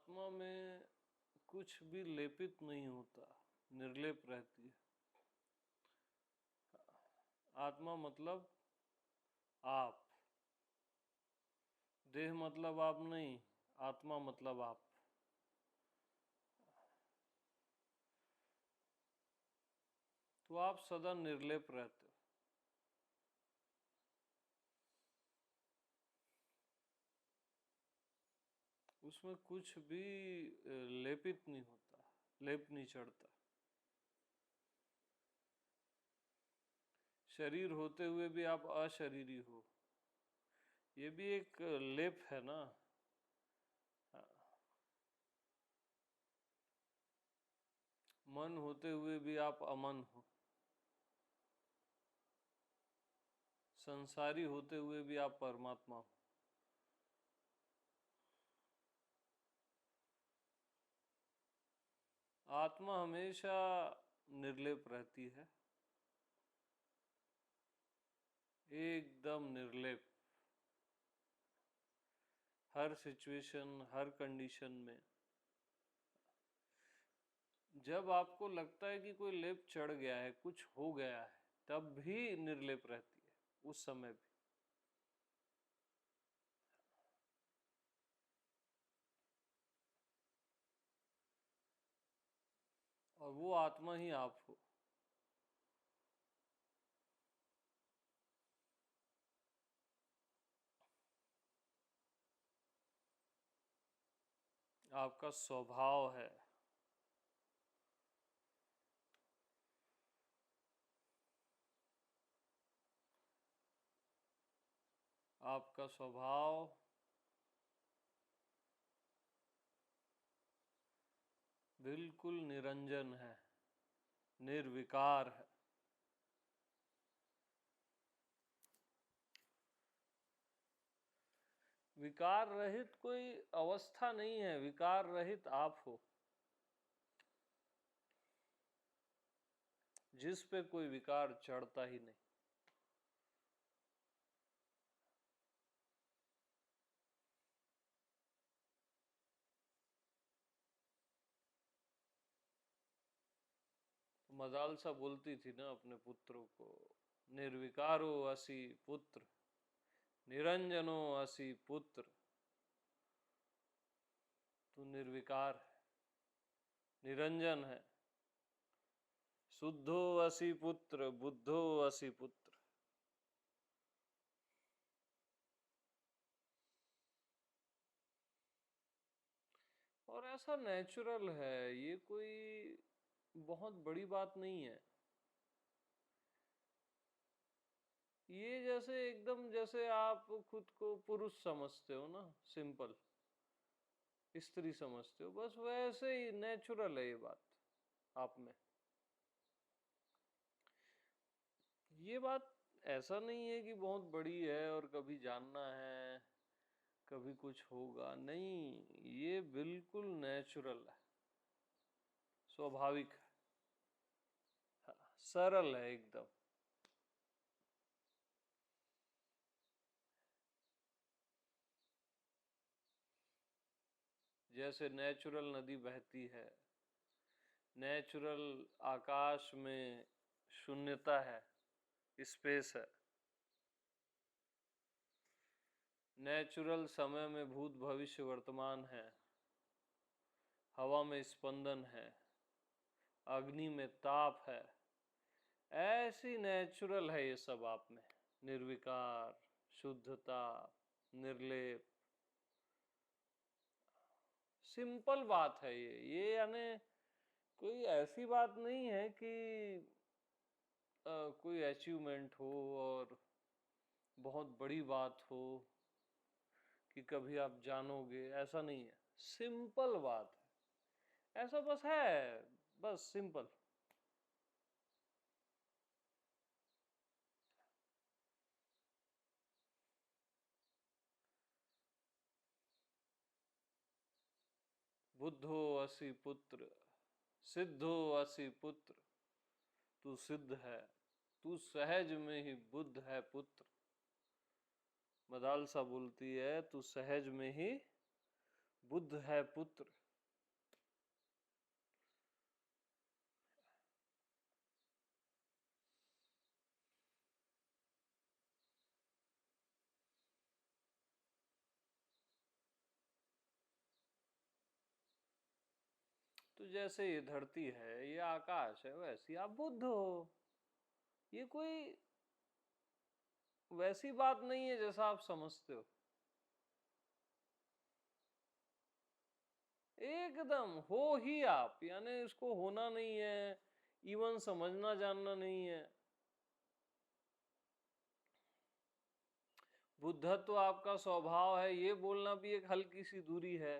आत्मा में कुछ भी लेपित नहीं होता, निर्लेप रहती है। आत्मा मतलब आप, देह मतलब आप नहीं, आत्मा मतलब आप। तो आप सदा निर्लेप रहते हो। उसमें कुछ भी लेपित नहीं होता, लेप नहीं चढ़ता। शरीर होते हुए भी आप अशरीरी हो, ये भी एक लेप है ना। मन होते हुए भी आप अमन हो, संसारी होते हुए भी आप परमात्मा हो। आत्मा हमेशा निर्लेप रहती है, एकदम निर्लेप। हर सिचुएशन, हर कंडीशन में जब आपको लगता है कि कोई लेप चढ़ गया है, कुछ हो गया है, तब भी निर्लेप रहती है, उस समय भी। और वो आत्मा ही आप हो। आपका स्वभाव है। आपका स्वभाव बिल्कुल निरंजन है, निर्विकार है। विकार रहित कोई अवस्था नहीं है, विकार रहित आप हो, जिस पे कोई विकार चढ़ता ही नहीं। तो मदालसा बोलती थी ना अपने पुत्रों को, निर्विकारो असि पुत्र, निरंजनो असि पुत्र। तू निर्विकार है, निरंजन है, शुद्धो असि पुत्र, बुद्धो असि पुत्र। और ऐसा नेचुरल है, ये कोई बहुत बड़ी बात नहीं है। ये जैसे एकदम, जैसे आप खुद को पुरुष समझते हो ना, सिंपल स्त्री समझते हो, बस वैसे ही नेचुरल है ये बात आप में। ये बात ऐसा नहीं है कि बहुत बड़ी है और कभी जानना है, कभी कुछ होगा, नहीं, ये बिल्कुल नेचुरल है, स्वाभाविक है। हाँ, सरल है एकदम। जैसे नेचुरल नदी बहती है, नेचुरल आकाश में शून्यता है, स्पेस है, नेचुरल समय में भूत भविष्य वर्तमान है, हवा में स्पंदन है, अग्नि में ताप है, ऐसी नेचुरल है ये सब आप में। निर्विकार, शुद्धता, निर्लेप, सिंपल बात है ये यानी कोई ऐसी बात नहीं है कि कोई अचीवमेंट हो और बहुत बड़ी बात हो कि कभी आप जानोगे, ऐसा नहीं है, सिंपल बात है, ऐसा बस है, बस सिंपल। बुद्धो असि पुत्र, सिद्धो असि पुत्र। तू सिद्ध है, तू सहज में ही बुद्ध है पुत्र। मदालसा बोलती है, तू सहज में ही बुद्ध है पुत्र। तो जैसे ये धरती है, ये आकाश है, वैसी आप बुद्ध हो। ये कोई वैसी बात नहीं है जैसा आप समझते हो। एकदम हो ही आप, यानी इसको होना नहीं है, इवन समझना जानना नहीं है। बुद्धत्व तो आपका स्वभाव है, ये बोलना भी एक हल्की सी दूरी है।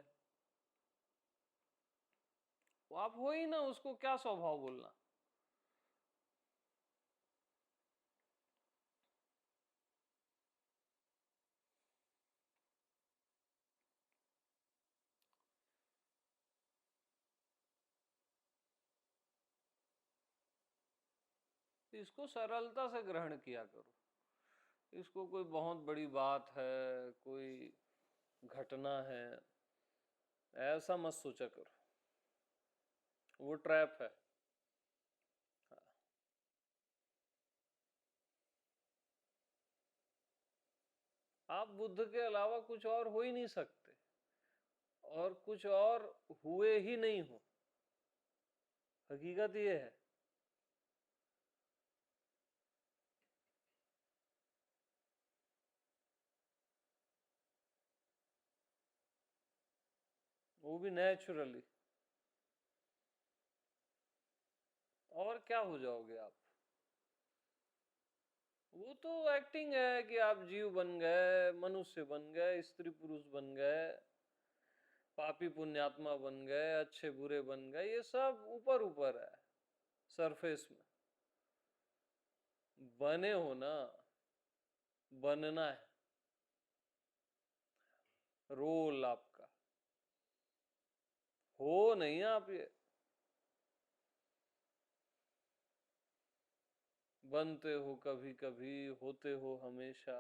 वो आप हो ही ना, उसको क्या स्वभाव बोलना। इसको सरलता से ग्रहण किया करो। इसको कोई बहुत बड़ी बात है, कोई घटना है, ऐसा मत सोचा करो। वो ट्रैप है। आप बुद्ध के अलावा कुछ और हो ही नहीं सकते, और कुछ और हुए ही नहीं हो। हकीकत ये है। वो भी नेचुरली। और क्या हो जाओगे आप। वो तो एक्टिंग है कि आप जीव बन गए, मनुष्य बन गए, स्त्री पुरुष बन गए, पापी पुण्यात्मा बन गए, अच्छे बुरे बन गए, ये सब ऊपर ऊपर है, सरफेस में। बने हो ना, बनना है, रोल आपका। हो नहीं आप ये, बनते हो कभी कभी, होते हो हमेशा,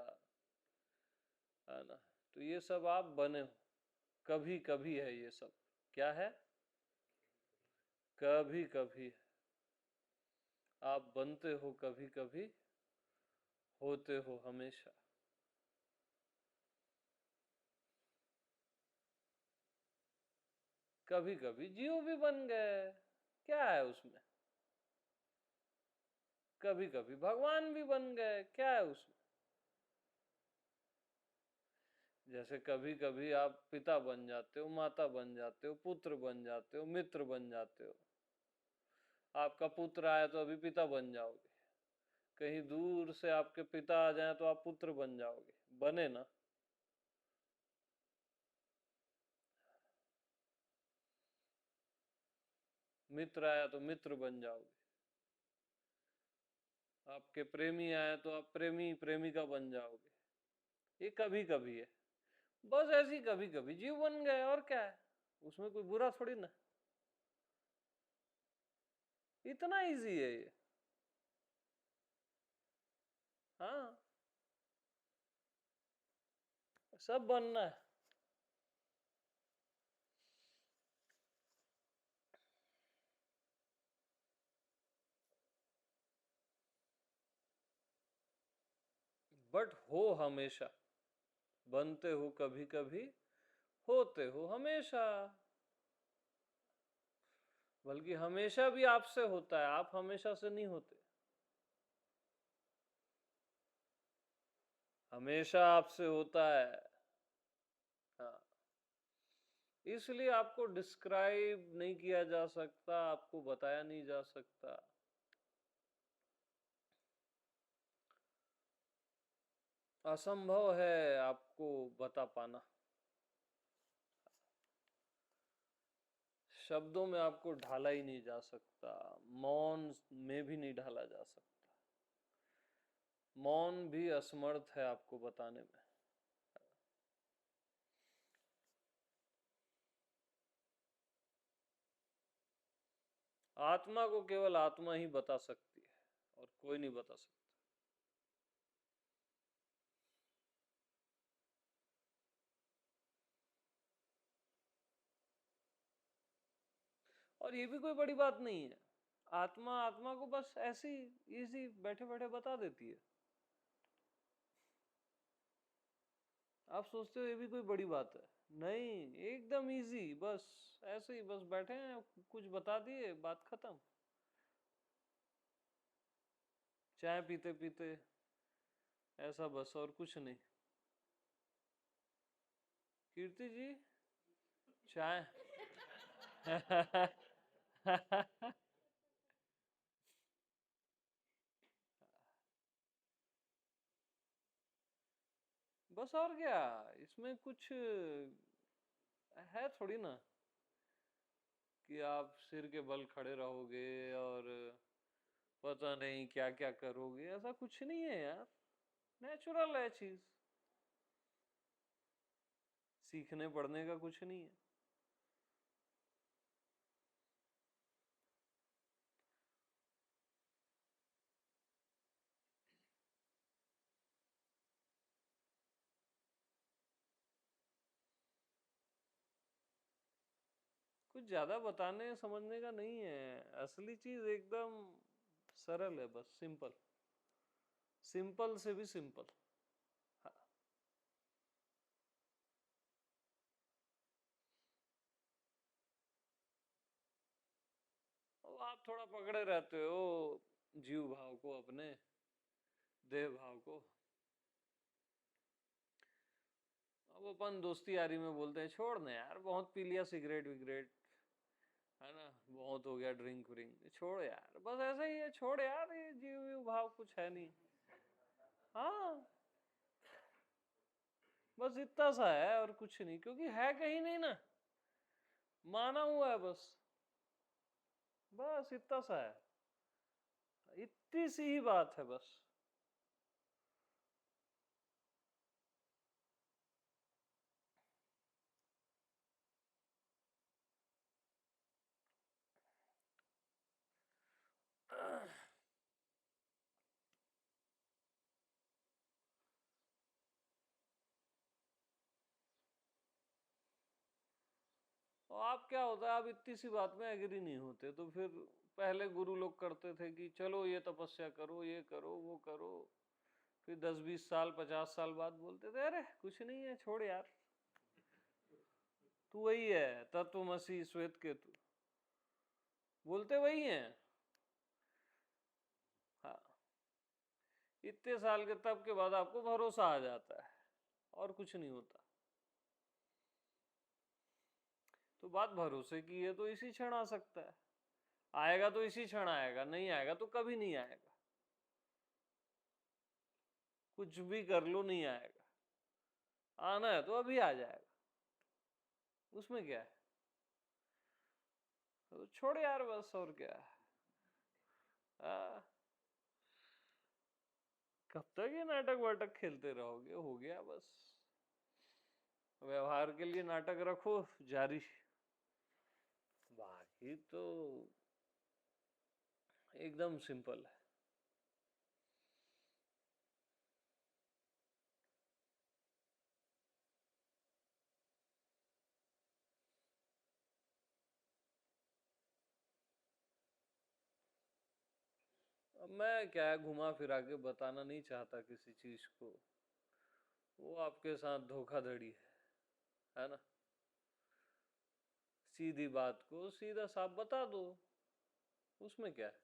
है ना। तो ये सब आप बने हो, कभी कभी है ये सब। क्या है? कभी कभी। आप बनते हो कभी कभी, होते हो हमेशा। कभी कभी जीव भी बन गए, क्या है उसमें। कभी कभी भगवान भी बन गए, क्या है उसमें। जैसे कभी कभी आप पिता बन जाते हो, माता बन जाते हो, पुत्र बन जाते हो, मित्र बन जाते हो। आपका पुत्र आया तो अभी पिता बन जाओगे, कहीं दूर से आपके पिता आ जाए तो आप पुत्र बन जाओगे, बने ना। मित्र आया तो मित्र बन जाओगे, आपके प्रेमी आए तो आप प्रेमी प्रेमिका बन जाओगे। ये कभी कभी है, बस ऐसी कभी कभी जीव बन गए, और क्या है उसमें, कोई बुरा थोड़ी ना। इतना इजी है ये। हाँ, सब बनना है। बट हो हमेशा, बनते हो कभी कभी, होते हो हमेशा। बल्कि हमेशा भी आपसे होता है, आप हमेशा से नहीं होते। हमेशा आपसे होता है। हाँ, इसलिए आपको डिस्क्राइब नहीं किया जा सकता, आपको बताया नहीं जा सकता। असंभव है आपको बता पाना। शब्दों में आपको ढाला ही नहीं जा सकता, मौन में भी नहीं ढाला जा सकता। मौन भी असमर्थ है आपको बताने में। आत्मा को केवल आत्मा ही बता सकती है, और कोई नहीं बता सकता। और ये भी कोई बड़ी बात नहीं है। आत्मा आत्मा को बस ऐसी इजी बैठे बैठे बता देती है। आप सोचते हो ये भी कोई बड़ी बात है? नहीं, एकदम इजी, बस ऐसे ही बस बैठे हैं, कुछ बता दिए, बात खत्म। चाय पीते पीते ऐसा, बस और कुछ नहीं। कीर्ति जी, चाय। बस और क्या, इसमें कुछ है थोड़ी ना कि आप सिर के बल खड़े रहोगे और पता नहीं क्या क्या करोगे, ऐसा कुछ नहीं है यार। नेचुरल है चीज, सीखने पढ़ने का कुछ नहीं है। कुछ ज्यादा बताने समझने का नहीं है, असली चीज एकदम सरल है, बस सिंपल, सिंपल से भी सिंपल। हाँ। अब आप थोड़ा पकड़े रहते हो जीव भाव को, अपने देह भाव को। अब अपन दोस्ती यारी में बोलते हैं छोड़ ना यार, बहुत पी लिया सिगरेट विगरेट, है ना, बहुत हो गया ड्रिंक व्रिंक, छोड़ यार, बस ऐसा ही है, छोड़ यार, ये जीव वीव भाव कुछ है नहीं। हाँ, बस इतना सा है और कुछ नहीं, क्योंकि है कहीं नहीं ना, माना हुआ है बस, बस इतना सा है, इतनी सी ही बात है बस। और आप क्या होता है, आप इतनी सी बात में एग्री नहीं होते, तो फिर पहले गुरु लोग करते थे कि चलो ये तपस्या करो, ये करो, वो करो, फिर 10-20 साल 50 साल बाद बोलते थे अरे कुछ नहीं है, छोड़ यार, तू वही है तत्वमसी श्वेत केतु, बोलते वही हैं। हाँ, इतने साल के तब के बाद आपको भरोसा आ जाता है, और कुछ नहीं होता। तो बात भरोसे की है, तो इसी क्षण आ सकता है, आएगा तो इसी क्षण आएगा, नहीं आएगा तो कभी नहीं आएगा, कुछ भी कर लो नहीं आएगा, आना है तो अभी आ जाएगा, उसमें क्या है, तो छोड़ यार बस, और क्या है। कब तक ये नाटक वाटक खेलते रहोगे, हो गया बस, व्यवहार के लिए नाटक रखो जारी, बाकी तो एकदम सिंपल है। अब मैं क्या घुमा फिरा के बताना नहीं चाहता किसी चीज को, वो आपके साथ धोखाधड़ी है ना, सीधी बात को सीधा साफ बता दो, उसमें क्या है।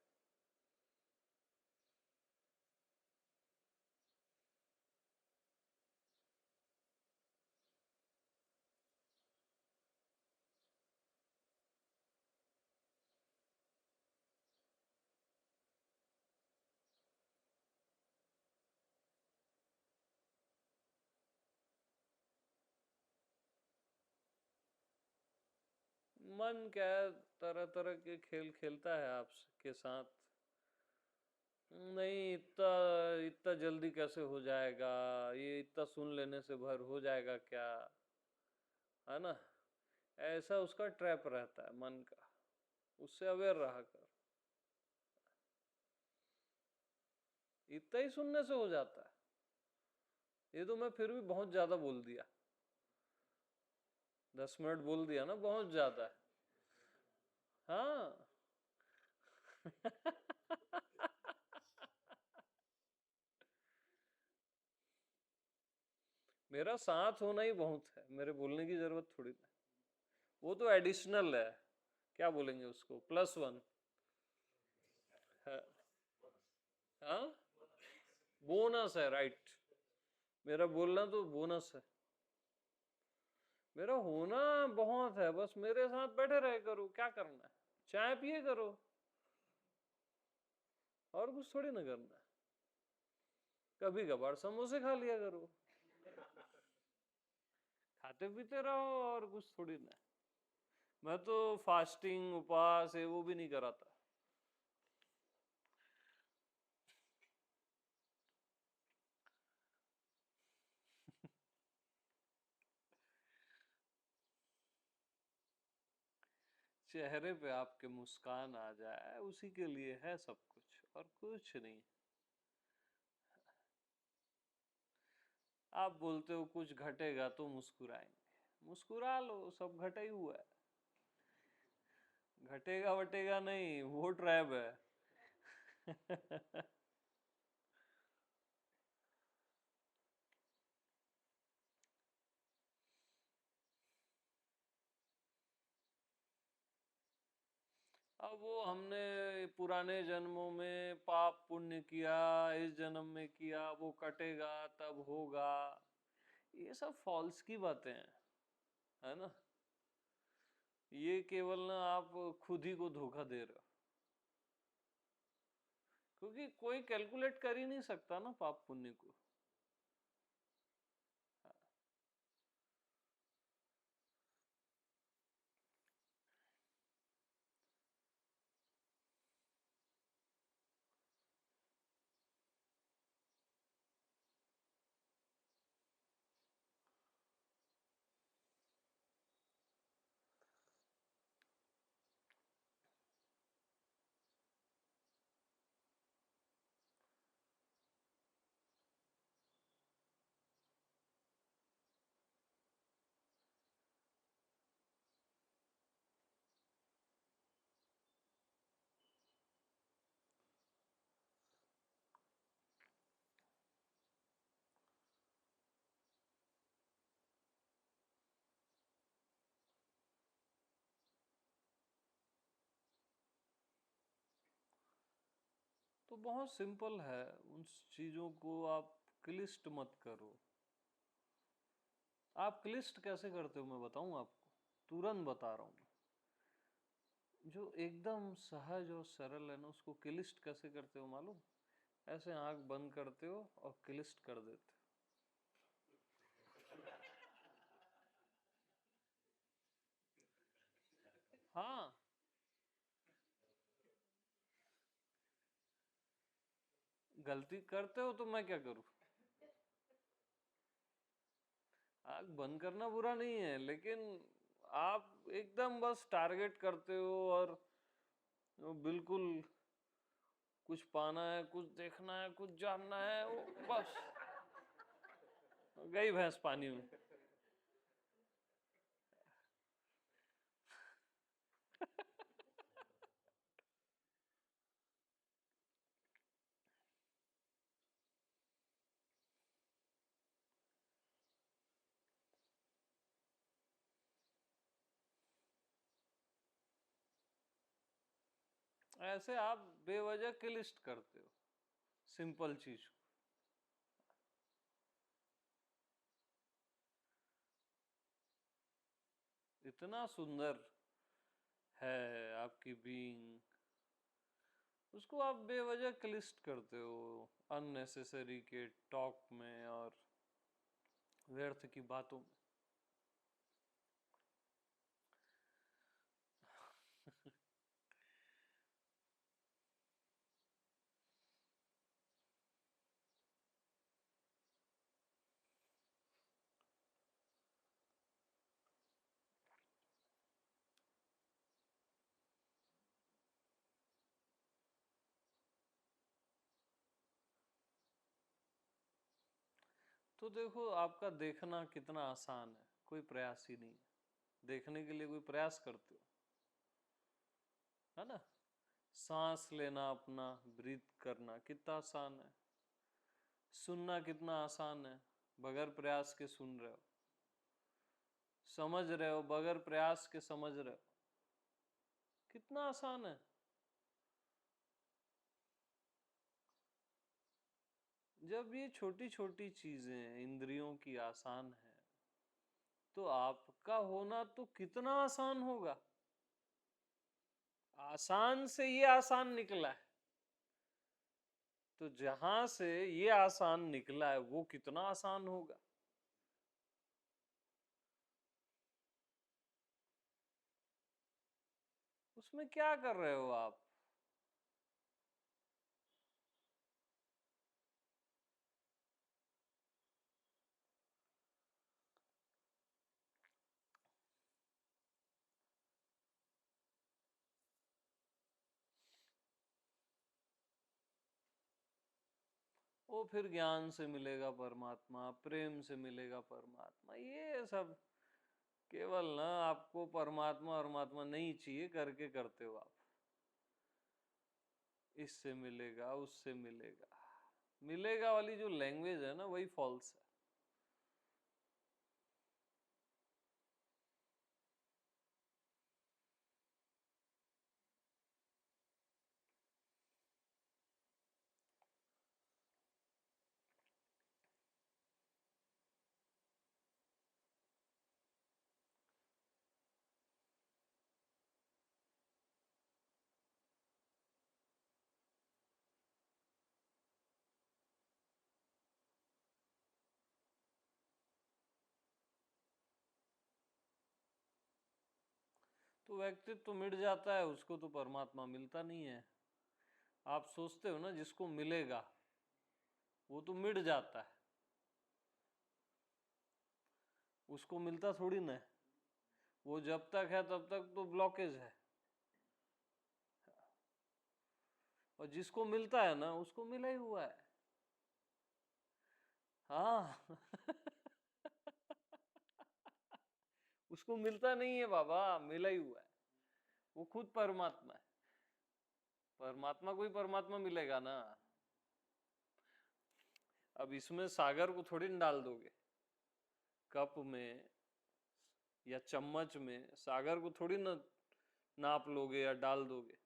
मन क्या है, तरह तरह के खेल खेलता है आपके साथ, नहीं इतना, इतना जल्दी कैसे हो जाएगा, ये इतना सुन लेने से भर हो जाएगा क्या, है ना, ऐसा उसका ट्रैप रहता है मन का, उससे अवेयर रहा कर, इतना ही सुनने से हो जाता है। ये तो मैं फिर भी बहुत ज्यादा बोल दिया, 10 मिनट बोल दिया ना, बहुत ज्यादा है। हाँ। मेरा साथ होना ही बहुत है, मेरे बोलने की जरूरत थोड़ी ना। वो तो एडिशनल है, क्या बोलेंगे उसको, +1 है। हाँ, बोनस है, राइट। मेरा बोलना तो बोनस है। मेरा होना बहुत है, बस मेरे साथ बैठे रहे करो, क्या करना है, चाय पिए करो, और कुछ थोड़ी ना करना है। कभी कभार समोसे खा लिया करो, खाते पीते रहो, और कुछ थोड़ी ना। मैं तो फास्टिंग उपवास है वो भी नहीं कराता। चेहरे पे आपके मुस्कान आ जाए, उसी के लिए है सब कुछ, और कुछ नहीं। आप बोलते हो कुछ घटेगा तो मुस्कुराएंगे, मुस्कुरा लो, सब घटा ही हुआ है। घटेगा वटेगा नहीं, वो ट्रैप है। अब वो हमने पुराने जन्मों में पाप पुण्य किया, इस जन्म में किया, वो कटेगा तब होगा, ये सब फॉल्स की बातें हैं, है ना। ये केवल ना आप खुद ही को धोखा दे रहे हो, क्योंकि कोई कैलकुलेट कर ही नहीं सकता ना पाप पुण्य को। तो बहुत सिंपल है, उन चीजों को आप क्लिष्ट मत करो। आप क्लिष्ट कैसे करते हो मैं बताऊं आपको, तुरंत बता रहा हूं। जो एकदम सहज और सरल है ना, उसको क्लिष्ट कैसे करते हो मालूम? ऐसे आंख बंद करते हो और क्लिष्ट कर देते हो। हाँ, गलती करते हो तो मैं क्या करूं? आंख बंद करना बुरा नहीं है, लेकिन आप एकदम बस टारगेट करते हो, और बिल्कुल कुछ पाना है, कुछ देखना है, कुछ जानना है, वो बस गई भैंस पानी में। ऐसे आप बेवजह क्लिष्ट करते हो सिंपल चीज को। इतना सुंदर है आपकी बीइंग, उसको आप बेवजह क्लिष्ट करते हो, अननेसेसरी के टॉक में और व्यर्थ की बातों में। तो देखो, आपका देखना कितना आसान है, कोई प्रयास ही नहीं है। देखने के लिए कोई प्रयास करते हो? है ना। सांस लेना अपना, ब्रीथ करना कितना आसान है। सुनना कितना आसान है, बगैर प्रयास के सुन रहे हो। समझ रहे हो, बगैर प्रयास के समझ रहे हो, कितना आसान है। जब ये छोटी छोटी चीजें इंद्रियों की आसान है, तो आपका होना तो कितना आसान होगा। आसान से ये आसान निकला है, तो जहां से ये आसान निकला है वो कितना आसान होगा। उसमें क्या कर रहे हो आप। वो फिर ज्ञान से मिलेगा परमात्मा, प्रेम से मिलेगा परमात्मा, ये सब केवल ना आपको परमात्मा परमात्मा नहीं चाहिए करके करते हो आप। इससे मिलेगा, उससे मिलेगा, मिलेगा वाली जो लैंग्वेज है ना, वही फॉल्स है। तो व्यक्तित्व तो मिट जाता है, उसको तो परमात्मा मिलता नहीं है। आप सोचते हो ना जिसको मिलेगा, वो तो मिट जाता है, उसको मिलता थोड़ी ना है। वो जब तक है तब तक तो ब्लॉकेज है, और जिसको मिलता है ना उसको मिला ही हुआ है। हाँ उसको मिलता नहीं है बाबा, मिला ही हुआ है। वो खुद परमात्मा है। परमात्मा को ही परमात्मा मिलेगा ना। अब इसमें सागर को थोड़ी न डाल दोगे, कप में या चम्मच में सागर को थोड़ी ना नाप लोगे या डाल दोगे।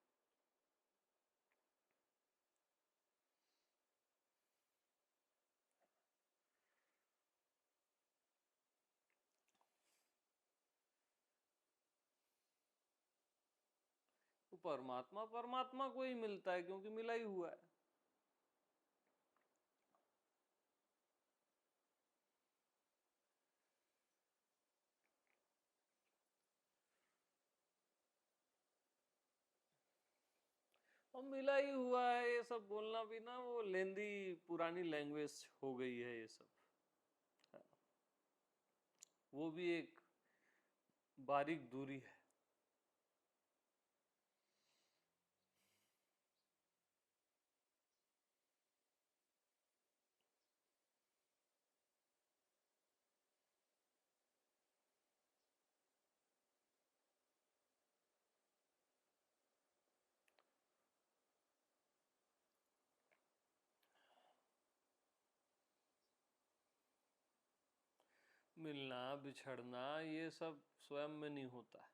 तो परमात्मा परमात्मा को ही मिलता है, क्योंकि मिला ही हुआ है। और मिला ही हुआ है, ये सब बोलना भी ना वो लेंदी पुरानी लैंग्वेज हो गई है ये सब। वो भी एक बारीक दूरी है। मिलना बिछड़ना ये सब स्वयं में नहीं होता है।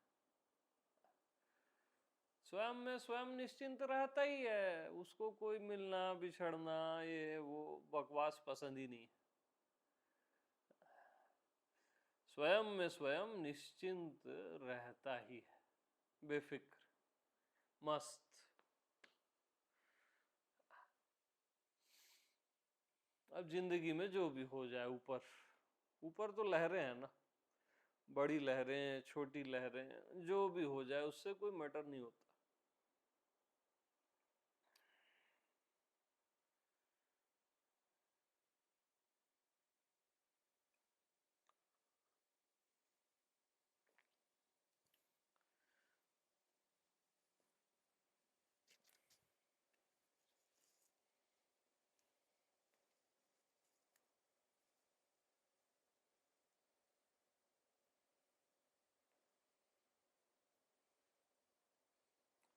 स्वयं में स्वयं निश्चिंत रहता ही है, उसको कोई मिलना बिछड़ना ये वो बकवास पसंद ही नहीं। स्वयं में स्वयं निश्चिंत रहता ही है, बेफिक्र, मस्त। अब जिंदगी में जो भी हो जाए, ऊपर ऊपर तो लहरें हैं ना, बड़ी लहरें छोटी लहरें जो भी हो जाए उससे कोई मैटर नहीं होता।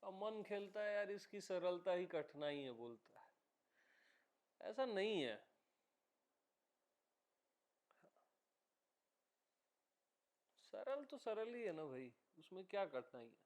अब मन खेलता है यार इसकी सरलता ही कठिनाई है, बोलता है। ऐसा नहीं है। सरल तो सरल ही है ना भाई, उसमें क्या कठिनाई है।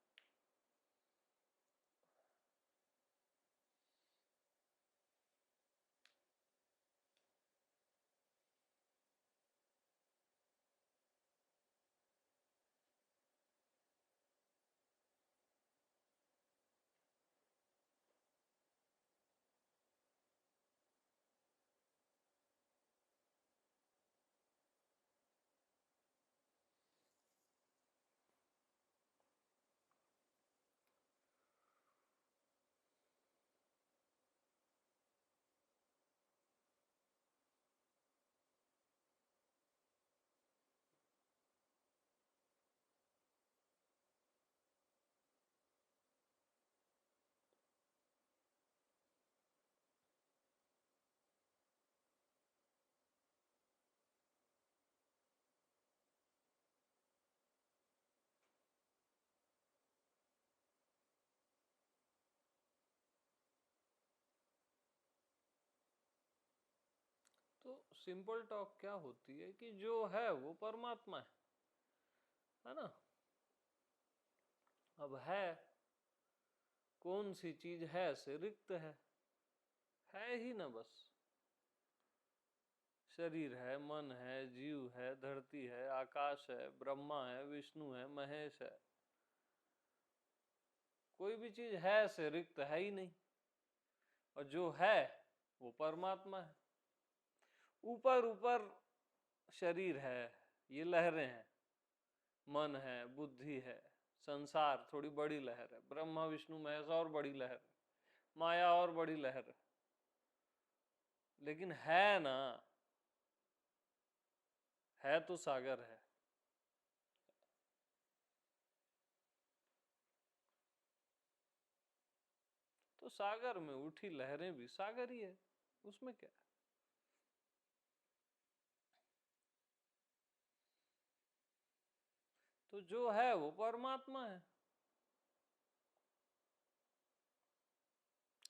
तो सिंपल टॉक क्या होती है कि जो है वो परमात्मा है ना। अब है, कौन सी चीज है से रिक्त है ही ना बस। शरीर है, मन है, जीव है, धरती है, आकाश है, ब्रह्मा है, विष्णु है, महेश है। कोई भी चीज है से रिक्त है ही नहीं। और जो है वो परमात्मा है। ऊपर ऊपर शरीर है, ये लहरें हैं, मन है, बुद्धि है, संसार थोड़ी बड़ी लहर है, ब्रह्मा विष्णु महेश और बड़ी लहर है, माया और बड़ी लहर है। लेकिन है ना, है तो सागर है। तो सागर में उठी लहरें भी सागर ही है, उसमें क्या है। तो जो है वो परमात्मा है।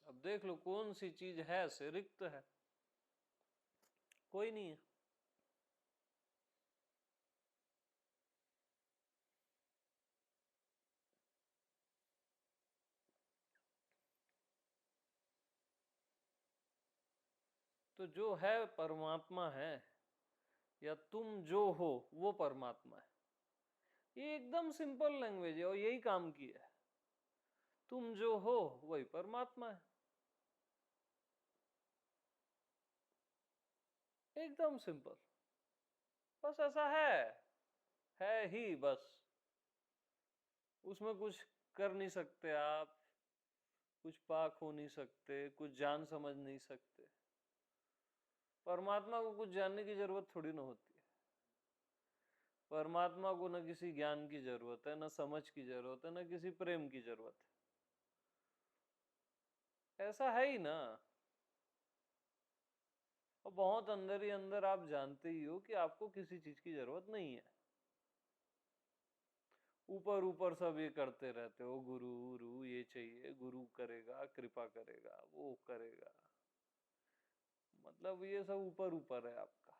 अब देख लो कौन सी चीज है से रिक्त है, कोई नहीं है। तो जो है परमात्मा है, या तुम जो हो वो परमात्मा है। ये एकदम सिंपल लैंग्वेज है और यही काम की है। तुम जो हो वही परमात्मा है, एकदम सिंपल। बस ऐसा है ही बस। उसमें कुछ कर नहीं सकते आप, कुछ पाक हो नहीं सकते, कुछ जान समझ नहीं सकते। परमात्मा को कुछ जानने की जरूरत थोड़ी ना होती है। परमात्मा को न किसी ज्ञान की जरूरत है, न समझ की जरूरत है, न किसी प्रेम की जरूरत है। ऐसा है ही ना। और बहुत अंदर ही अंदर आप जानते ही हो कि आपको किसी चीज की जरूरत नहीं है। ऊपर ऊपर सब ये करते रहते हो, गुरु गुरु ये चाहिए, गुरु करेगा, कृपा करेगा, वो करेगा। मतलब ये सब ऊपर ऊपर है आपका।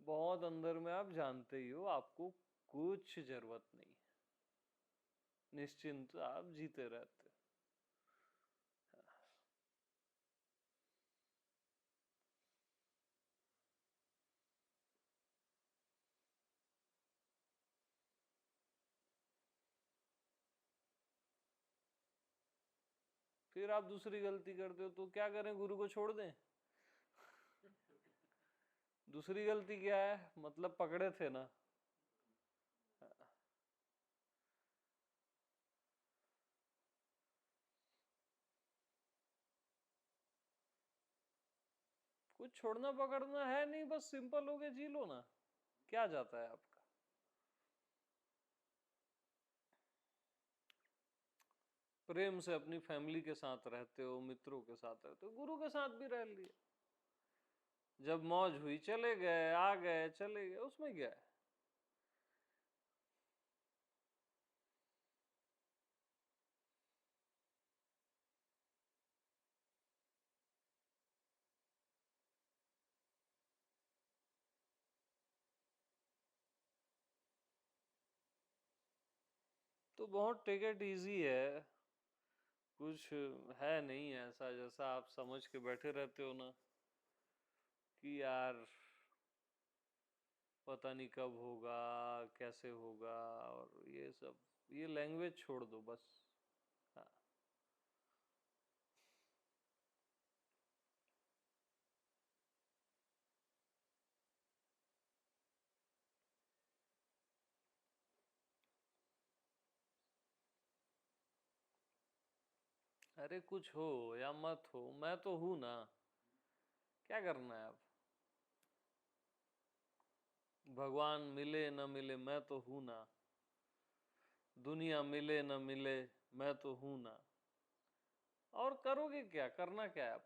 बहुत अंदर में आप जानते ही हो आपको कुछ जरूरत नहीं है। निश्चिंत आप जीते रहते। फिर आप दूसरी गलती करते हो तो क्या करें, गुरु को छोड़ दें। दूसरी गलती क्या है, मतलब पकड़े थे ना। कुछ छोड़ना पकड़ना है नहीं, बस सिंपल हो गए, जी लो ना। क्या जाता है आपका। प्रेम से अपनी फैमिली के साथ रहते हो, मित्रों के साथ रहते हो, गुरु के साथ भी रह लिए। जब मौज हुई चले गए, आ गए चले गए, उसमें क्या है। तो बहुत टेक इट इजी है, कुछ है नहीं ऐसा जैसा आप समझ के बैठे रहते हो ना कि यार पता नहीं कब होगा, कैसे होगा, और ये सब, ये लैंग्वेज छोड़ दो बस। हाँ। अरे कुछ हो या मत हो, मैं तो हूं ना, क्या करना है अब? भगवान मिले न मिले मैं तो हूं ना, दुनिया मिले न मिले मैं तो हूं ना। और करोगे क्या, करना क्या है आप?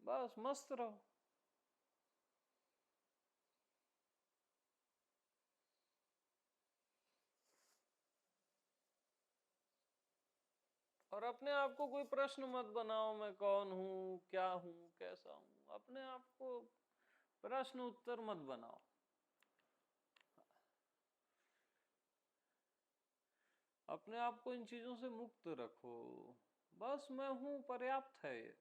बस मस्त रहो। और अपने आप को कोई प्रश्न मत बनाओ, मैं कौन हूँ, क्या हूँ, कैसा हूँ। अपने आप को प्रश्न उत्तर मत बनाओ। अपने आप को इन चीजों से मुक्त रखो। बस मैं हूं, पर्याप्त है ये।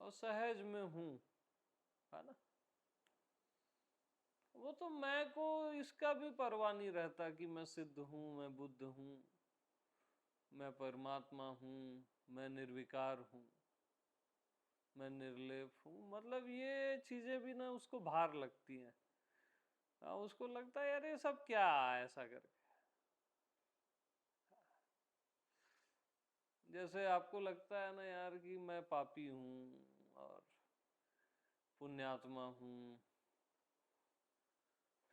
और सहज में हूं, है ना। वो तो मैं को इसका भी परवाह नहीं रहता कि मैं सिद्ध हूं, मैं बुद्ध हूं, मैं परमात्मा हूं, मैं निर्विकार हूं, मैं निर्लेप हूं। मतलब ये चीजें भी ना उसको भार लगती हैं। उसको लगता है यार ये सब क्या, ऐसा करके। जैसे आपको लगता है ना यार कि मैं पापी हूं और पुण्यात्मा हूं,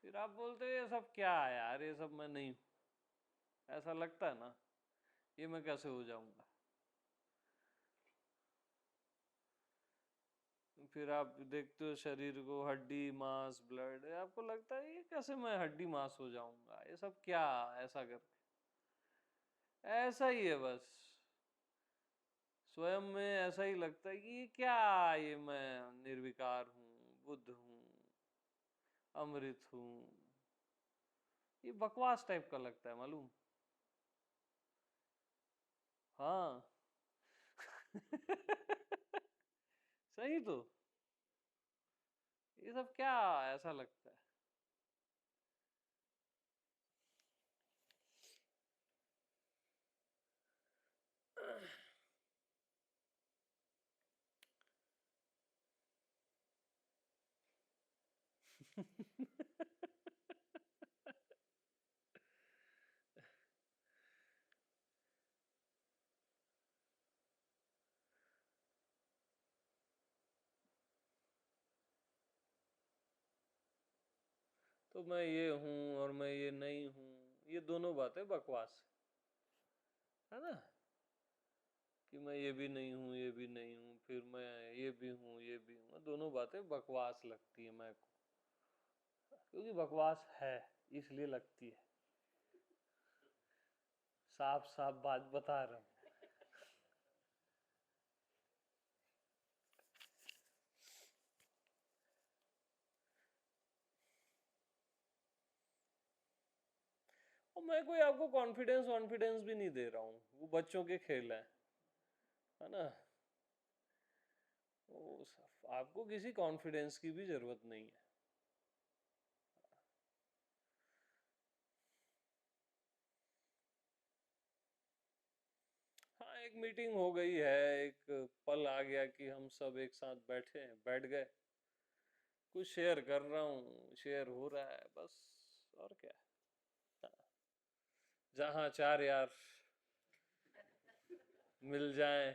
फिर आप बोलते हो ये सब क्या है यार, ये सब मैं नहीं हूं, ऐसा लगता है ना। ये मैं कैसे हो जाऊंगा? फिर आप देखते हो शरीर को, हड्डी मांस ब्लड, आपको लगता है ये कैसे मैं हड्डी मांस हो जाऊंगा, ये सब क्या, ऐसा करके। ऐसा ही है बस, स्वयं में ऐसा ही लगता है कि ये क्या, ये मैं निर्विकार हूँ, बुद्ध हूँ, अमृत हूँ। ये बकवास टाइप का लगता है, मालूम। हाँ। सही तो, ये सब क्या, ऐसा लगता है। तो मैं ये हूँ और मैं ये नहीं हूँ, ये दोनों बातें बकवास है ना। कि मैं ये भी नहीं हूँ, ये भी नहीं हूँ, फिर मैं ये भी हूँ, ये भी हूँ, दोनों बातें बकवास लगती है मैं को। क्योंकि बकवास है, इसलिए लगती है। साफ साफ बात बता रहा हूँ। और मैं कोई आपको कॉन्फिडेंस वॉन्फिडेंस भी नहीं दे रहा हूँ, वो बच्चों के खेल है ना। वो आपको किसी कॉन्फिडेंस की भी जरूरत नहीं है। हाँ, एक मीटिंग हो गई है, एक पल आ गया कि हम सब एक साथ बैठे हैं, बैठ गए, कुछ शेयर कर रहा हूँ, शेयर हो रहा है बस। और क्या है। जहाँ चार यार मिल जाएं।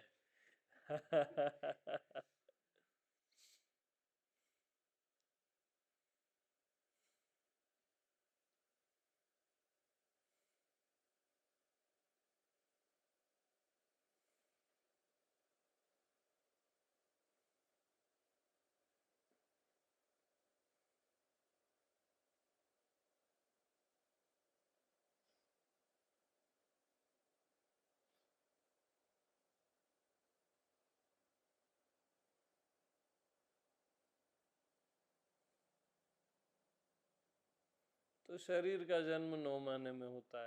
तो शरीर का जन्म 9 महीने में होता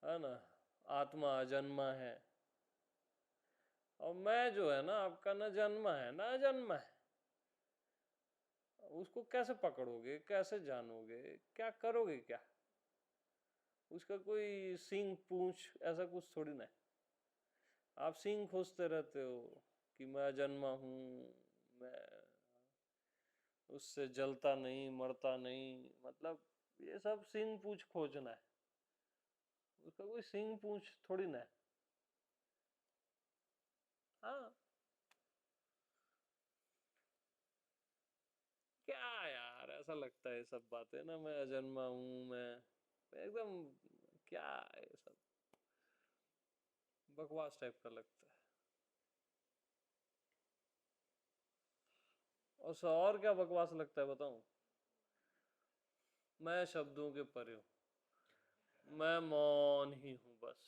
है ना। आत्मा अजन्मा है, और मैं जो है ना आपका न जन्मा है ना अजन्मा है। उसको कैसे पकड़ोगे, कैसे जानोगे, क्या करोगे क्या? उसका कोई सींग पूंछ ऐसा कुछ थोड़ी ना है। आप सींग खोजते रहते हो कि मैं अजन्मा हूं, मैं उससे जलता नहीं मरता नहीं, मतलब ये सब सींग पूंछ खोजना है। उसका कोई सींग पूंछ थोड़ी ना है। हाँ, क्या यार, ऐसा लगता है ये सब बातें ना, मैं अजन्मा हूं, मैं एकदम, क्या है ये सब बकवास टाइप का लगता है। और क्या बकवास लगता है बताऊं? मैं शब्दों के परे हूं, मैं मौन ही हूं बस।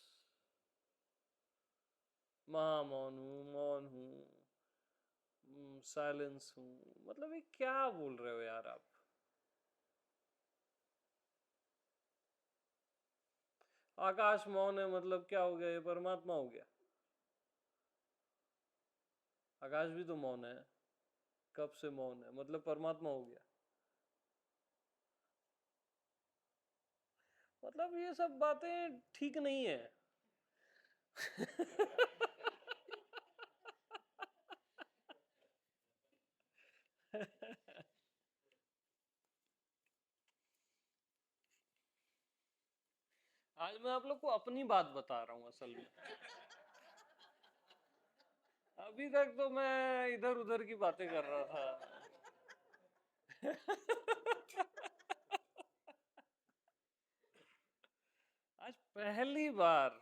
महामौन हूं, मौन हूं, साइलेंस हूं। मतलब ये क्या बोल रहे हो यार आप? आकाश मौन है मतलब क्या हो गया, ये परमात्मा हो गया? आकाश भी तो मौन है, कब से मौन है, मतलब परमात्मा हो गया? मतलब ये सब बातें ठीक नहीं है। आज मैं आप लोग को अपनी बात बता रहा हूं असल में। अभी तक तो मैं इधर उधर की बातें कर रहा था। आज पहली बार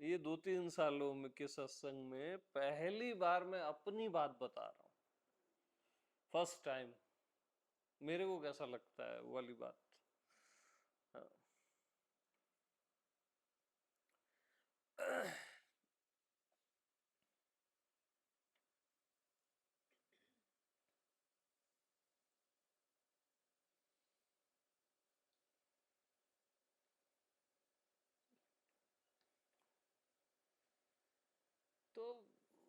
ये 2-3 सालों में के सत्संग में पहली बार मैं अपनी बात बता रहा हूँ, फर्स्ट टाइम। मेरे को कैसा लगता है वो वाली बात। हाँ। तो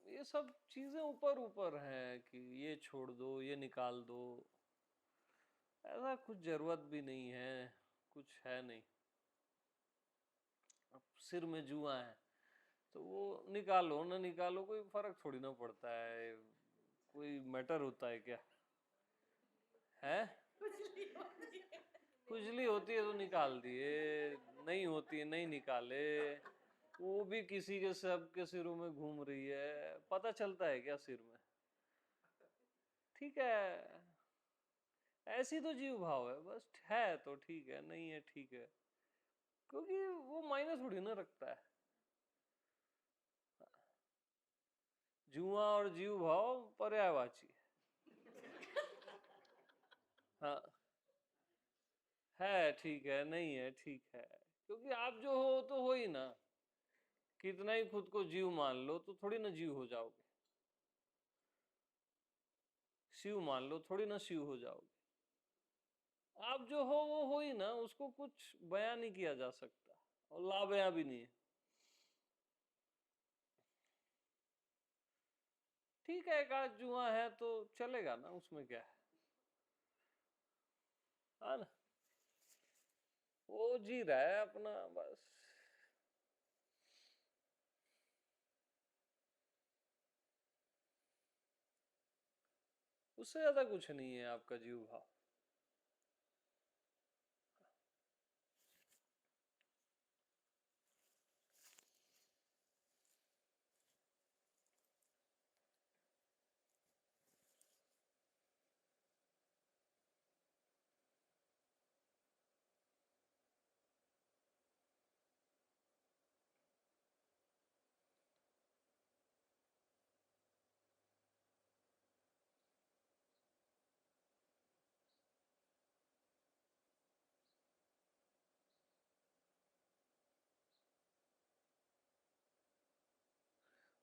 ये सब चीजें ऊपर ऊपर हैं कि ये छोड़ दो, ये निकाल दो, ऐसा कुछ जरूरत भी नहीं है, कुछ है नहीं। अब सिर में जुआ है तो वो निकालो ना निकालो कोई फर्क थोड़ी ना पड़ता है, कोई मैटर होता है क्या? है खुजली होती है तो निकाल दिए, नहीं होती है नहीं निकाले। वो भी किसी के सब के सिरों में घूम रही है, पता चलता है क्या सिर में? ठीक है, ऐसी तो जीव भाव है, बस है तो ठीक है, नहीं है ठीक है, क्योंकि वो मायने थोड़ी ना रखता है। जुआ और जीव भाव पर्यायवाची है। हाँ, है ठीक है, नहीं है ठीक है, क्योंकि आप जो हो तो हो ही ना। कितना ही खुद को जीव मान लो तो थोड़ी ना जीव हो जाओगे, शिव मान लो थोड़ी ना शिव हो जाओगे। आप जो हो वो हो ही ना, उसको कुछ बयान नहीं किया जा सकता, और ला बयां भी नहीं है। ठीक है, एक आध जुआ है तो चलेगा ना, उसमें क्या है ना? वो जी रहा है अपना बस। उससे ज्यादा कुछ नहीं है आपका जीव भाव।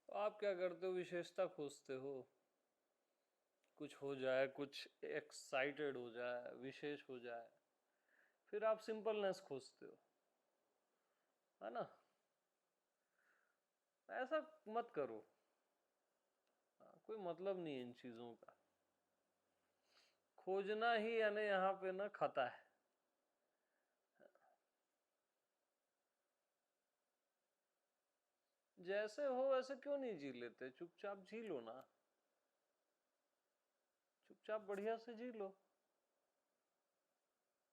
तो आप क्या करते हो, विशेषता खोजते हो, कुछ हो जाए, कुछ एक्साइटेड हो जाए, विशेष हो जाए, फिर आप सिंपलनेस खोजते हो, है ना? ऐसा मत करो। कोई मतलब नहीं है इन चीजों का। खोजना ही यानी यहाँ पे ना खता है। जैसे हो वैसे क्यों नहीं जी लेते? चुपचाप जी लो ना, चुपचाप बढ़िया से जी लो,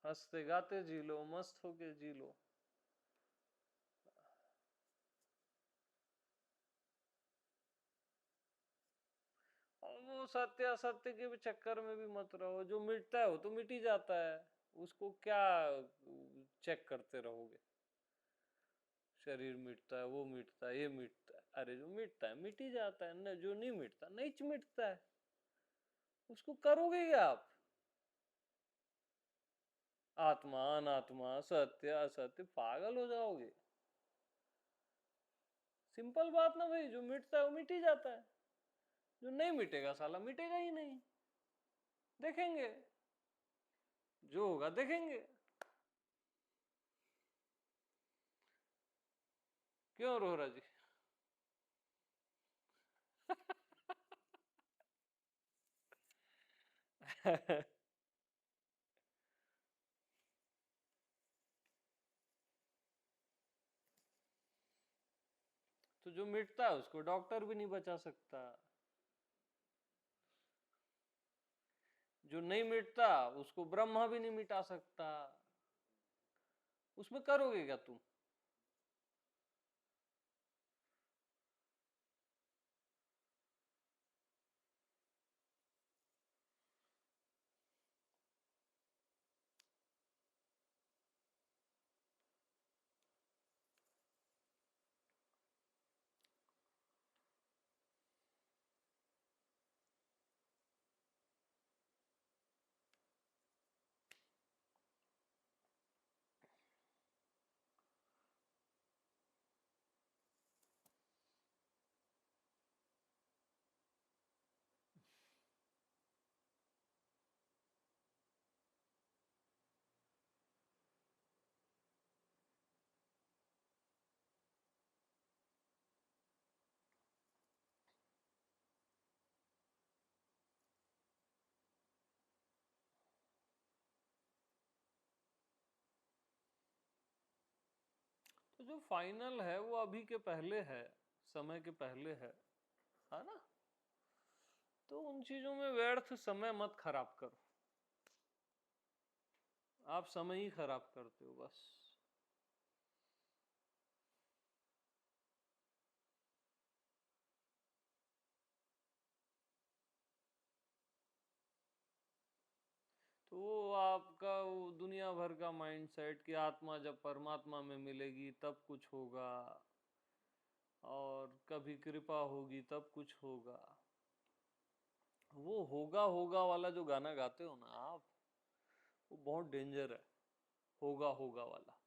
हंसते गाते जी लो, मस्त होके जी लो। और वो सत्य असत्य के भी चक्कर में भी मत रहो। जो मिटता है वो तो मिट ही जाता है, उसको क्या चेक करते रहोगे? शरीर मिटता है, वो मिटता है, ये मिटता है। अरे जो मिटता है मिट ही जाता है ना, जो नहीं मिटता नहीं मिटता है, उसको करोगे क्या आप? आत्मा अनात्मा, सत्य असत्य, पागल हो जाओगे। सिंपल बात ना भाई, जो मिटता है वो मिट ही जाता है, जो नहीं मिटेगा साला मिटेगा ही नहीं। देखेंगे, जो होगा देखेंगे। क्यों रोहरा जी? तो जो मिटता है उसको डॉक्टर भी नहीं बचा सकता, जो नहीं मिटता उसको ब्रह्मा भी नहीं मिटा सकता। उसमें करोगे क्या तुम? तो जो फाइनल है वो अभी के पहले है, समय के पहले है ना? तो उन चीजों में व्यर्थ समय मत खराब करो। आप समय ही खराब करते हो बस। तो वो आपका वो दुनिया भर का माइंडसेट कि आत्मा जब परमात्मा में मिलेगी तब कुछ होगा, और कभी कृपा होगी तब कुछ होगा। वो होगा होगा वाला जो गाना गाते हो ना आप, वो बहुत डेंजर है। होगा होगा वाला।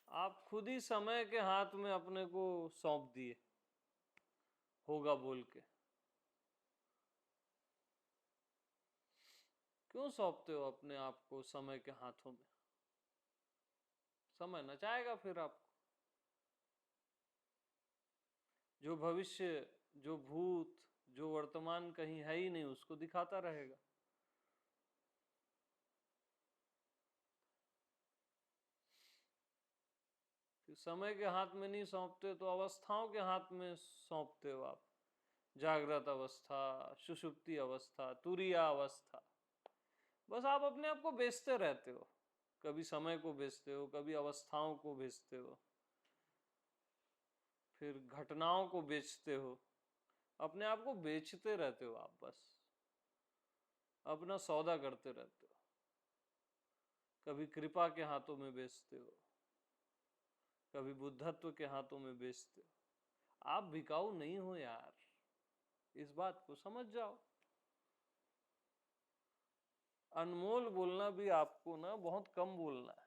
आप खुद ही समय के हाथ में अपने को सौंप दिए, होगा बोल के। क्यों सौंपते हो अपने आप को समय के हाथों में? समय नचाएगा फिर आपको। जो भविष्य, जो भूत, जो वर्तमान कहीं है ही नहीं, उसको दिखाता रहेगा। फिर समय के हाथ में नहीं सौंपते तो अवस्थाओं के हाथ में सौंपते हो आप। जागृत अवस्था, सुषुप्ति अवस्था, तुरिया अवस्था। बस आप अपने आप को बेचते रहते हो। कभी समय को बेचते हो, कभी अवस्थाओं को बेचते हो, फिर घटनाओं को बेचते हो। अपने आप को बेचते रहते हो आप बस, अपना सौदा करते रहते हो। कभी कृपा के हाथों में बेचते हो, कभी बुद्धत्व के हाथों में बेचते हो। आप बिकाऊ नहीं हो यार, इस बात को समझ जाओ। अनमोल बोलना भी आपको ना बहुत कम बोलना है।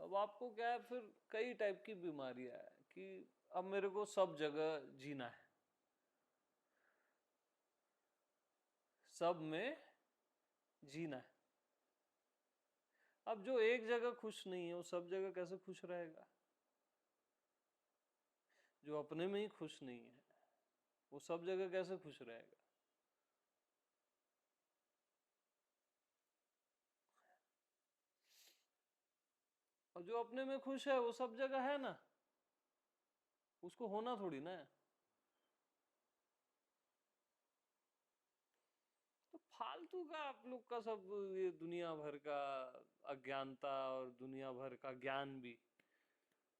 अब आपको क्या है, फिर कई टाइप की बीमारियां है कि अब मेरे को सब जगह जीना है, सब में जीना है। अब जो एक जगह खुश नहीं है वो सब जगह कैसे खुश रहेगा? जो अपने में ही खुश नहीं है वो सब जगह कैसे खुश रहेगा? और जो अपने में खुश है वो सब जगह है ना, उसको होना थोड़ी ना है। तो फालतू का आप लोग का सब ये दुनिया भर का अज्ञानता और दुनिया भर का ज्ञान भी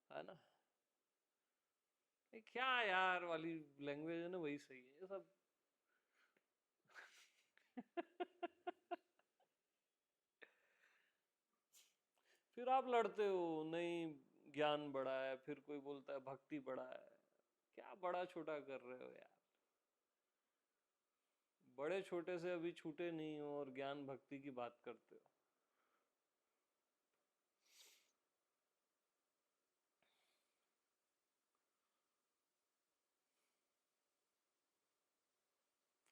है ना, ये क्या यार वाली लैंग्वेज है ना, वही सही है ये सब। फिर आप लड़ते हो, नहीं ज्ञान बड़ा है, फिर कोई बोलता है भक्ति बड़ा है। क्या बड़ा छोटा कर रहे हो यार? बड़े छोटे से अभी छूटे नहीं हो और ज्ञान भक्ति की बात करते हो।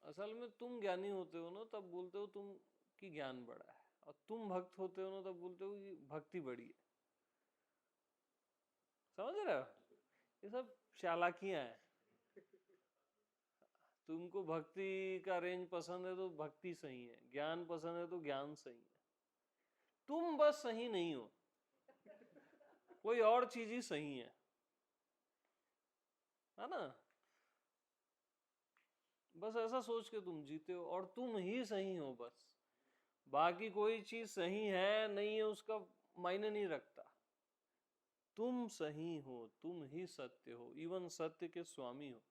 असल में तुम ज्ञानी होते हो ना तब बोलते हो तुम कि ज्ञान बड़ा है, और तुम भक्त होते हो ना तब बोलते हो कि भक्ति बड़ी है। समझ रहे हो? ये सब चालाकियां हैं। तुमको भक्ति का रेंज पसंद है तो भक्ति सही है, ज्ञान पसंद है तो ज्ञान सही है। तुम बस सही नहीं हो, कोई और चीज ही सही है ना? बस ऐसा सोच के तुम जीते हो और तुम ही सही हो बस। बाकी कोई चीज सही है नहीं है उसका मायने नहीं रखता। तुम सही हो, तुम ही सत्य हो, इवन सत्य के स्वामी हो।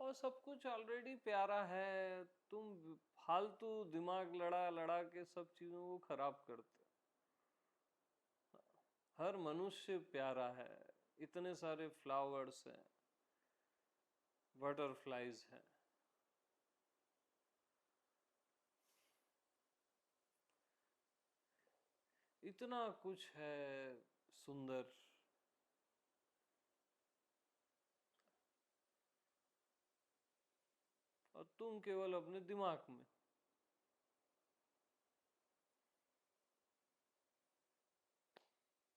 और सब कुछ ऑलरेडी प्यारा है, तुम फालतू दिमाग लड़ा लड़ा के सब चीजों को खराब करते हो। हर मनुष्य प्यारा है, इतने सारे फ्लावर्स हैं, बटरफ्लाईज हैं, इतना कुछ है सुंदर। और तुम केवल अपने दिमाग में,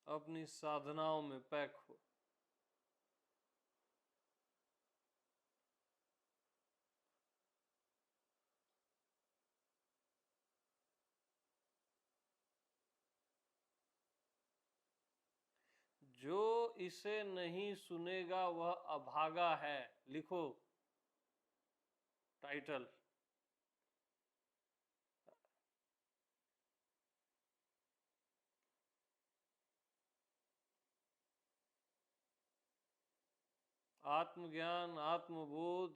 अपनी साधनाओं में पैक हो। जो इसे नहीं सुनेगा वह अभागा है, लिखो टाइटल। आत्मज्ञान, आत्मबोध,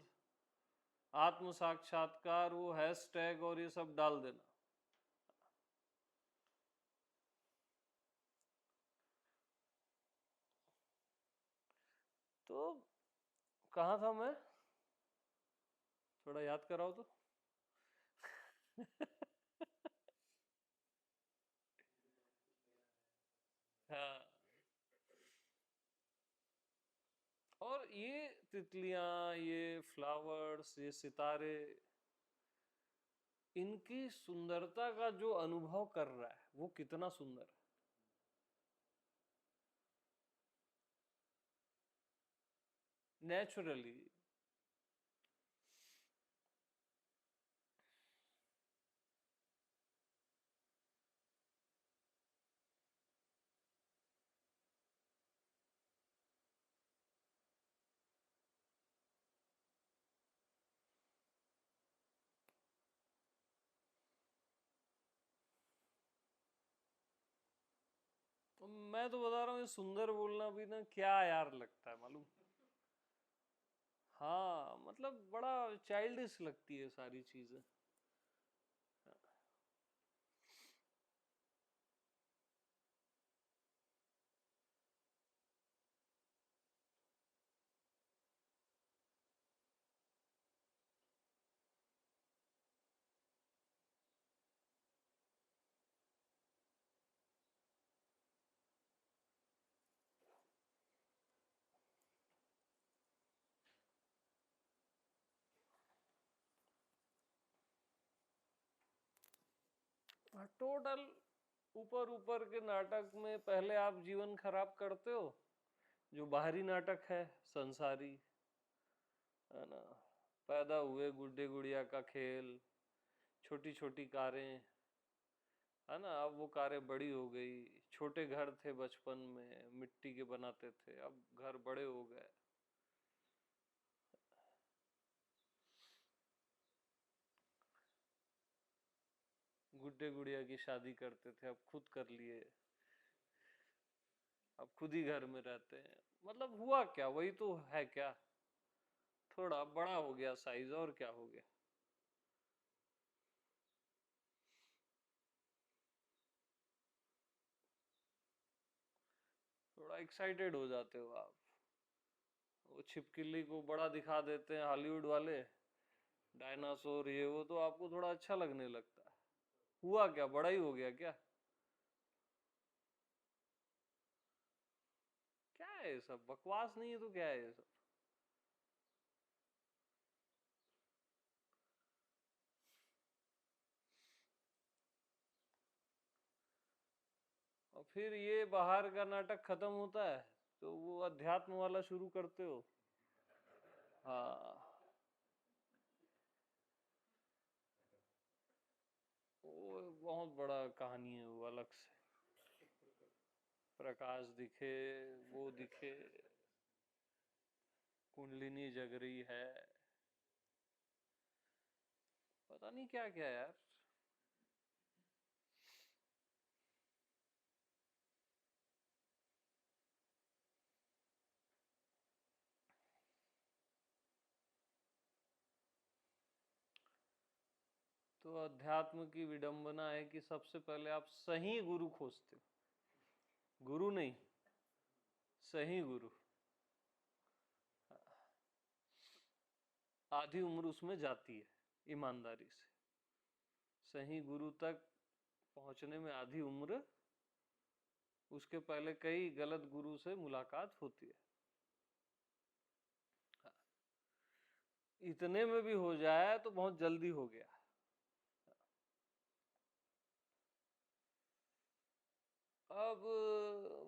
आत्म साक्षात्कार, वो हैशटैग और ये सब डाल देना। तो कहाँ था मैं? थोड़ा याद कराओ तो। हाँ, और ये तितलियां, ये फ्लावर्स, ये सितारे, इनकी सुंदरता का जो अनुभव कर रहा है वो कितना सुंदर है। नेचुरली। मैं तो बता रहा हूँ, ये सुंदर बोलना भी ना क्या यार लगता है मालूम। हाँ मतलब बड़ा चाइल्डिश लगती है सारी चीजें। टोटल ऊपर ऊपर के नाटक में पहले आप जीवन खराब करते हो, जो बाहरी नाटक है संसारी, है ना। पैदा हुए, गुड्डे गुड़िया का खेल, छोटी छोटी कारें, है ना। अब वो कारें बड़ी हो गई। छोटे घर थे बचपन में, मिट्टी के बनाते थे, अब घर बड़े हो गए। गुड्डे गुड़िया की शादी करते थे, अब खुद कर लिए, अब खुद ही घर में रहते हैं। मतलब हुआ क्या, वही तो है क्या, थोड़ा बड़ा हो गया साइज, और क्या हो गया। थोड़ा एक्साइटेड हो जाते हो आप। वो छिपकली को बड़ा दिखा देते हैं हॉलीवुड वाले, डायनासोर ये वो, तो आपको थोड़ा अच्छा लगने लगता है। हुआ क्या, बड़ा ही हो गया क्या। क्या है ये सब, बकवास नहीं है तो क्या है ये सब। और फिर ये बाहर का नाटक खत्म होता है तो वो अध्यात्म वाला शुरू करते हो। हाँ, वो बहुत बड़ा कहानी है वो, अलग से। प्रकाश दिखे, वो दिखे, कुंडलिनी जग रही है, पता नहीं क्या क्या यार। तो अध्यात्म की विडंबना है कि सबसे पहले आप सही गुरु खोजते हो, गुरु नहीं, सही गुरु। आधी उम्र उसमें जाती है ईमानदारी से। सही गुरु तक पहुंचने में आधी उम्र, उसके पहले कई गलत गुरु से मुलाकात होती है। इतने में भी हो जाए तो बहुत जल्दी हो गया। अब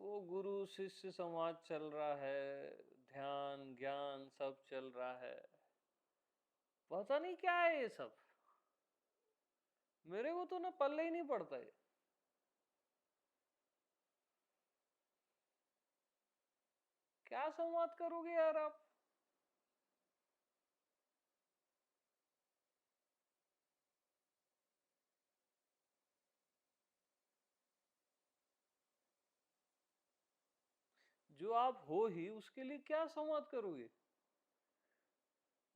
वो गुरु शिष्य संवाद चल रहा है, ध्यान ज्ञान सब चल रहा है, पता नहीं क्या है ये सब, मेरे को तो ना पल्ले ही नहीं पड़ता है। क्या संवाद करोगे यार आप। जो आप हो ही उसके लिए क्या संवाद करोगे।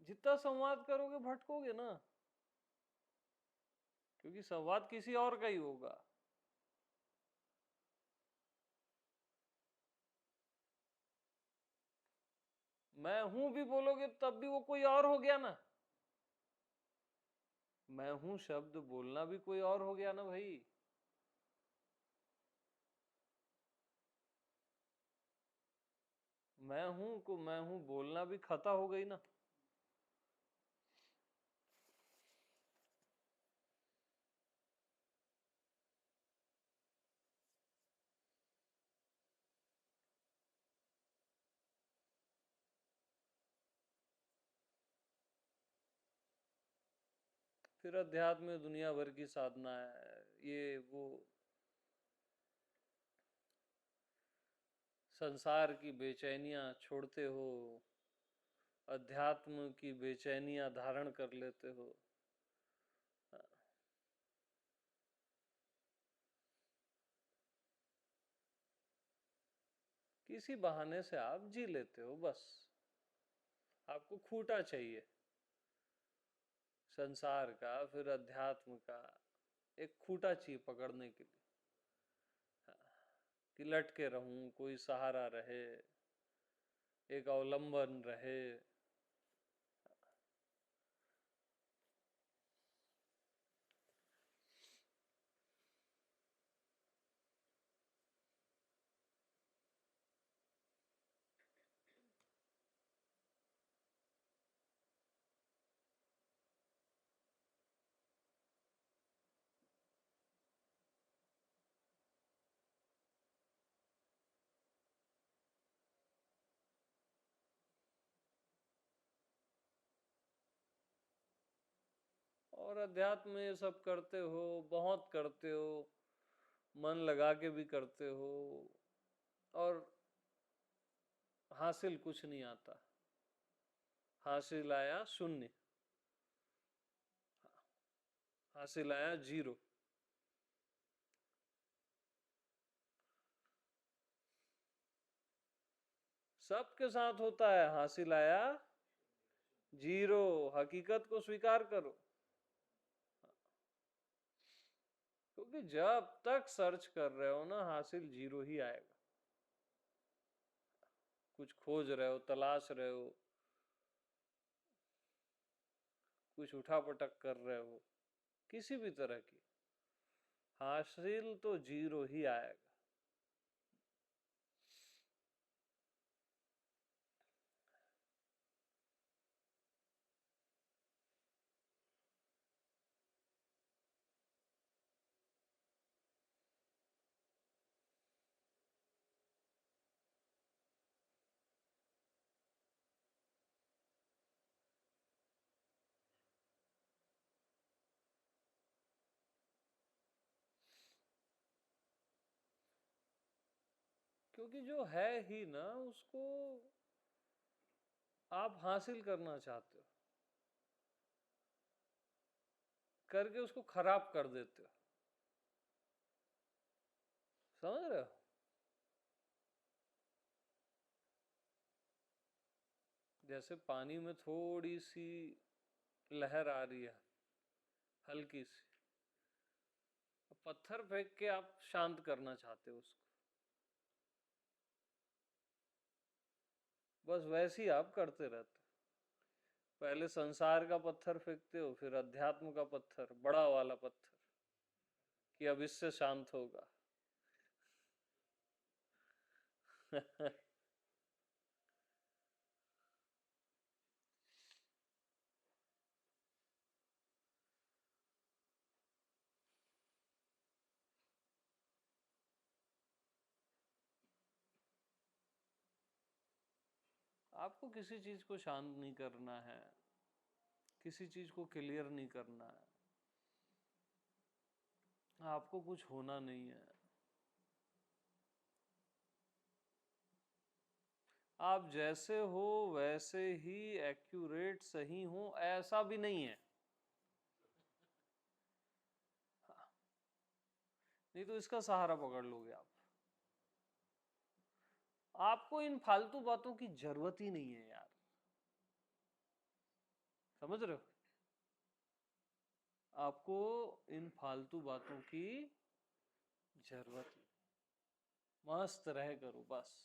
जितना संवाद करोगे भटकोगे ना, क्योंकि संवाद किसी और का ही होगा। मैं हूं भी बोलोगे तब भी वो कोई और हो गया ना। मैं हूं शब्द बोलना भी कोई और हो गया ना भाई। मैं हूं को मैं हूं बोलना भी खता हो गई ना। फिर अध्यात्म में दुनिया भर की साधना है, ये वो, संसार की बेचैनियां छोड़ते हो, अध्यात्म की बेचैनियां धारण कर लेते हो। किसी बहाने से आप जी लेते हो बस। आपको खूंटा चाहिए संसार का, फिर अध्यात्म का, एक खूंटा चाहिए पकड़ने के लिए। हाँ, कि लटके रहूं, कोई सहारा रहे, एक अवलंबन रहे। और अध्यात्म में ये सब करते हो, बहुत करते हो, मन लगा के भी करते हो, और हासिल कुछ नहीं आता। हासिल आया शून्य, हासिल आया जीरो। सबके साथ होता है, हासिल आया जीरो। हकीकत को स्वीकार करो, क्योंकि जब तक सर्च कर रहे हो ना, हासिल जीरो ही आएगा। कुछ खोज रहे हो, तलाश रहे हो, कुछ उठापटक कर रहे हो, किसी भी तरह की, हासिल तो जीरो ही आएगा। क्योंकि जो है ही ना, उसको आप हासिल करना चाहते हो, करके उसको खराब कर देते हो। समझ रहे हो? जैसे पानी में थोड़ी सी लहर आ रही है, हल्की सी, पत्थर फेंक के आप शांत करना चाहते हो उसको। बस वैसे ही आप करते रहते हो। पहले संसार का पत्थर फेंकते हो, फिर अध्यात्म का पत्थर, बड़ा वाला पत्थर, कि अब इससे शांत होगा। आपको किसी चीज को शांत नहीं करना है, किसी चीज को क्लियर नहीं करना है, आपको कुछ होना नहीं है। आप जैसे हो वैसे ही एक्यूरेट सही हो, ऐसा भी नहीं है। नहीं तो इसका सहारा पकड़ लोगे आप। आपको इन फालतू बातों की जरूरत ही नहीं है यार। समझ रहे हो? आपको इन फालतू बातों की जरूरत नहीं। मस्त रहे करो बस।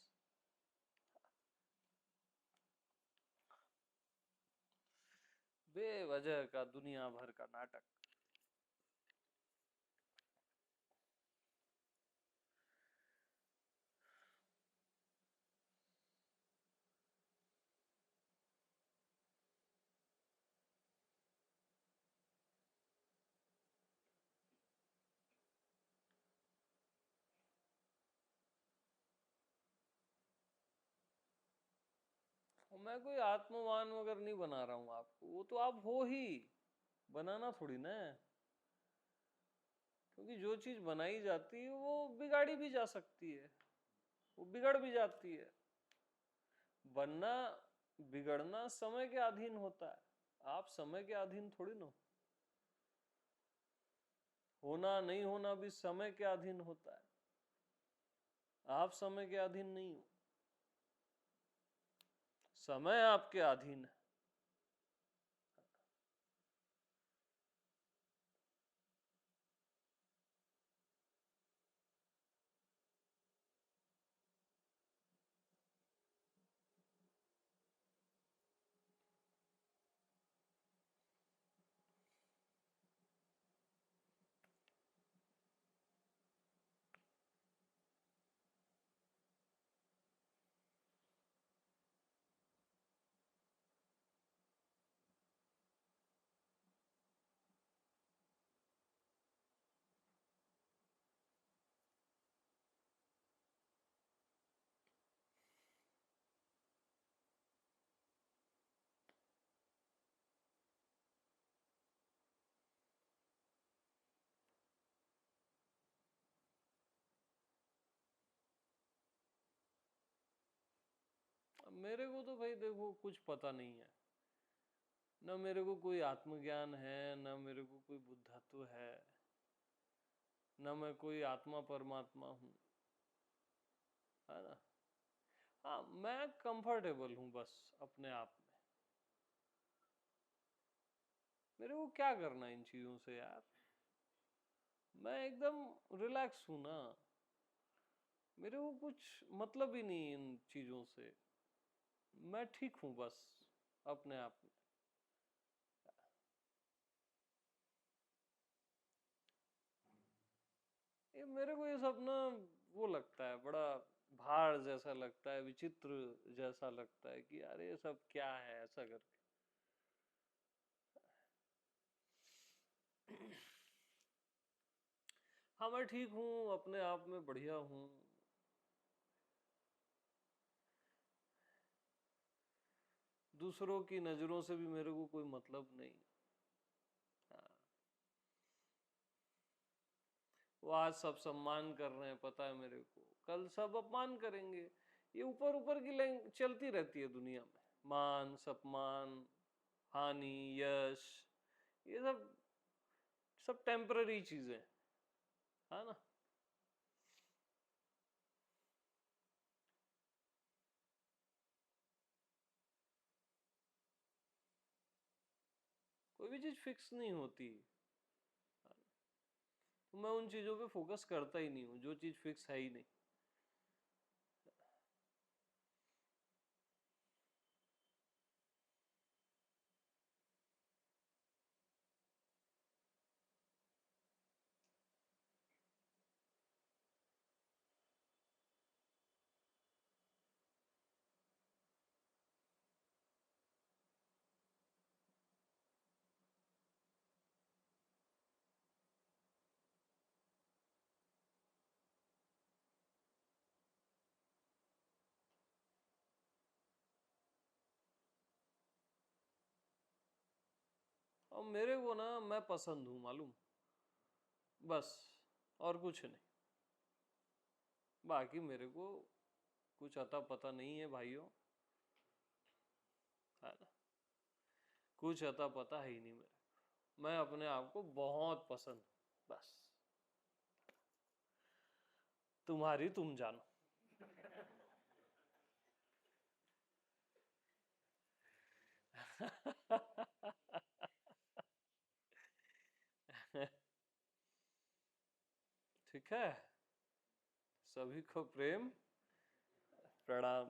बेवजह का दुनिया भर का नाटक। और मैं कोई आत्मवान वगैरह नहीं बना रहा हूं आपको, वो तो आप हो ही, बनाना थोड़ी ना है। क्योंकि जो चीज बनाई जाती है वो बिगाड़ी भी जा सकती है, वो बिगड़ भी जाती है। बनना बिगड़ना समय के अधीन होता है, आप समय के अधीन थोड़ी ना हो। होना नहीं होना भी समय के अधीन होता है, आप समय के अधीन नहीं हो। समय आपके अधीन है। अब मेरे को तो भाई देखो कुछ पता नहीं है, न मेरे को कोई आत्मज्ञान है, न मेरे को कोई बुद्धत्व है, न मैं कोई आत्मा परमात्मा हूँ, है ना। हाँ, मैं कंफर्टेबल हूँ बस अपने आप में। मेरे को क्या करना इन चीजों से यार, मैं एकदम रिलैक्स हूं ना, मेरे को कुछ मतलब ही नहीं इन चीजों से, मैं ठीक हूं बस अपने आप में। ये मेरे को ये सब ना वो लगता है, बड़ा भार जैसा लगता है, विचित्र जैसा लगता है कि यार ये सब क्या है ऐसा करके। हाँ मैं ठीक हूँ अपने आप में, बढ़िया हूँ। दूसरों की नजरों से भी मेरे को कोई मतलब नहीं। हाँ, वो आज सब सम्मान कर रहे हैं पता है मेरे को, कल सब अपमान करेंगे। ये ऊपर ऊपर की लाइन चलती रहती है दुनिया में, मान सम्मान, हानि, यश, ये सब सब टेम्पररी चीजें, है ना। कोई भी चीज फिक्स नहीं होती, तो मैं उन चीजों पे फोकस करता ही नहीं हूँ जो चीज फिक्स है ही नहीं। और मेरे को ना मैं पसंद हूँ मालूम, बस, और कुछ नहीं। बाकी मेरे को कुछ अता पता नहीं है भाइयों, है ना, कुछ अता पता है ही नहीं मेरे को। मैं अपने आप को बहुत पसंद हूँ बस, तुम्हारी तुम जानो। ठीक है, सभी को प्रेम प्रणाम।